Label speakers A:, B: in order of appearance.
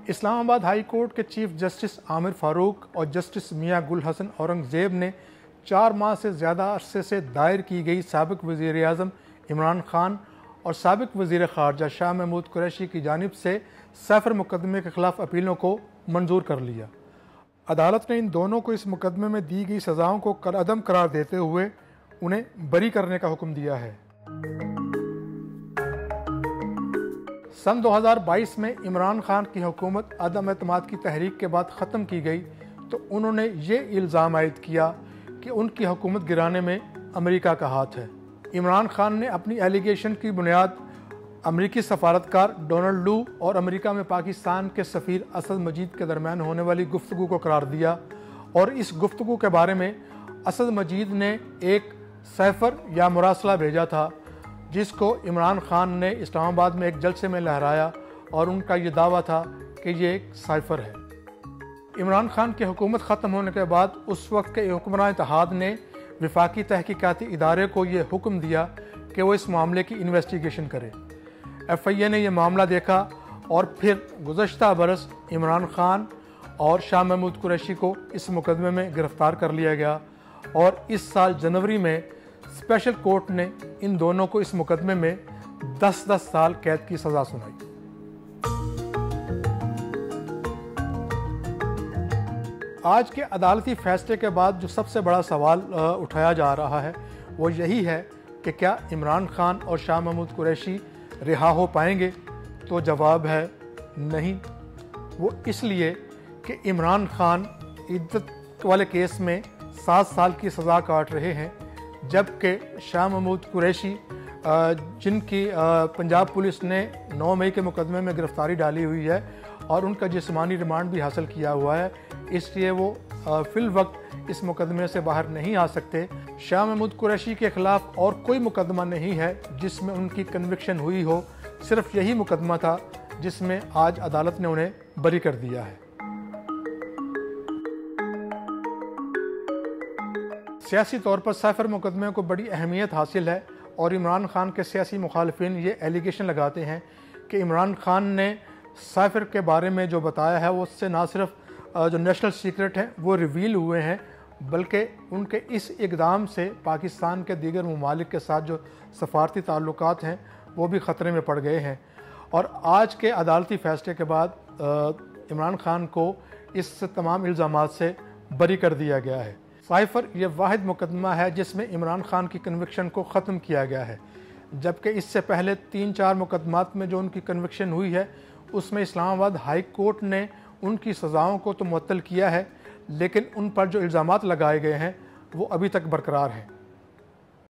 A: اسلام آباد high court کے chief justice عامر فاروق اور جسٹس میاں گل حسن اورنگزیب نے 4 ماہ سے زیادہ عرصے سے دائر کی گئی سابق وزیر اعظم عمران خان اور سابق وزیر خارجہ شاہ محمود قریشی کی جانب سے سیفر مقدمے کے خلاف اپیلوں کو منظور کر لیا۔ عدالت نے ان دونوں کو اس مقدمے میں دی گئی سزاؤں کو کالعدم قرار دیتے ہوئے انہیں بری کرنے کا حکم دیا ہے۔ سن 2022 میں عمران خان کی حکومت عدم اعتماد کی تحریک کے بعد ختم کی گئی تو انہوں نے یہ الزام عائد کیا کہ ان کی حکومت گرانے میں امریکہ کا ہاتھ ہے۔ عمران خان نے اپنی ایلیگیشن کی بنیاد امریکی سفارتکار ڈونلڈ لو اور امریکہ میں پاکستان کے سفیر اسد مجید کے درمیان ہونے والی گفتگو کو قرار دیا، اور اس گفتگو کے بارے میں اسد مجید نے ایک سیفر یا مراسلہ بھیجا تھا جس کو عمران خان نے اسلام آباد میں ایک جلسے میں لہرایا، اور ان کا یہ دعویٰ تھا کہ یہ ایک سائفر ہے۔ عمران خان کی حکومت ختم ہونے کے بعد اس وقت کے حکمران اتحاد نے وفاقی تحقیقاتی ادارے کو یہ حکم دیا کہ وہ اس معاملے کی انویسٹیگیشن کرے۔ ایف آئی اے نے یہ معاملہ دیکھا اور پھر گزشتہ برس عمران خان اور شاہ محمود قریشی کو اس مقدمے میں گرفتار کر لیا گیا، اور اس سال جنوری میں اسپیشل کورٹ نے ان دونوں کو اس مقدمے میں 10 سال قید کی سزا سنائی۔ آج کے عدالتی فیصلے کے بعد جو سب سے بڑا سوال اٹھایا جا رہا ہے وہ یہی ہے کہ کیا عمران خان اور شاہ محمود قریشی رہا ہو پائیں گے؟ تو جواب ہے نہیں۔ وہ اس لیے کہ عمران خان عدت والے کیس میں 7 سال کی سزا کاٹ رہے ہیں، جبکہ شاہ محمود قریشی جن کی پنجاب پولیس نے 9 مئی کے مقدمے میں گرفتاری ڈالی ہوئی ہے اور ان کا جسمانی ریمانڈ بھی حاصل کیا ہوا ہے، اس لیے وہ فی الوقت اس مقدمے سے باہر نہیں آ سکتے۔ شاہ محمود قریشی کے خلاف اور کوئی مقدمہ نہیں ہے جس میں ان کی کنوکشن ہوئی ہو، صرف یہی مقدمہ تھا جس میں آج عدالت نے انہیں بری کر دیا ہے۔ سیاسی طور پر سیفر مقدمے کو بڑی اہمیت حاصل ہے، اور عمران خان کے سیاسی مخالفین یہ ایلیگیشن لگاتے ہیں کہ عمران خان نے سیفر کے بارے میں جو بتایا ہے وہ اس سے نہ صرف جو نیشنل سیکرٹ ہیں وہ ریویل ہوئے ہیں، بلکہ ان کے اس اقدام سے پاکستان کے دیگر ممالک کے ساتھ جو سفارتی تعلقات ہیں وہ بھی خطرے میں پڑ گئے ہیں۔ اور آج کے عدالتی فیصلے کے بعد عمران خان کو اس تمام الزامات سے بری کر دیا گیا ہے۔ سائفر یہ واحد مقدمہ ہے جس میں عمران خان کی کنوکشن کو ختم کیا گیا ہے، جبکہ اس سے پہلے 3-4 مقدمات میں جو ان کی کنوکشن ہوئی ہے اس میں اسلام آباد ہائی کورٹ نے ان کی سزاؤں کو تو معطل کیا ہے، لیکن ان پر جو الزامات لگائے گئے ہیں وہ ابھی تک برقرار ہیں۔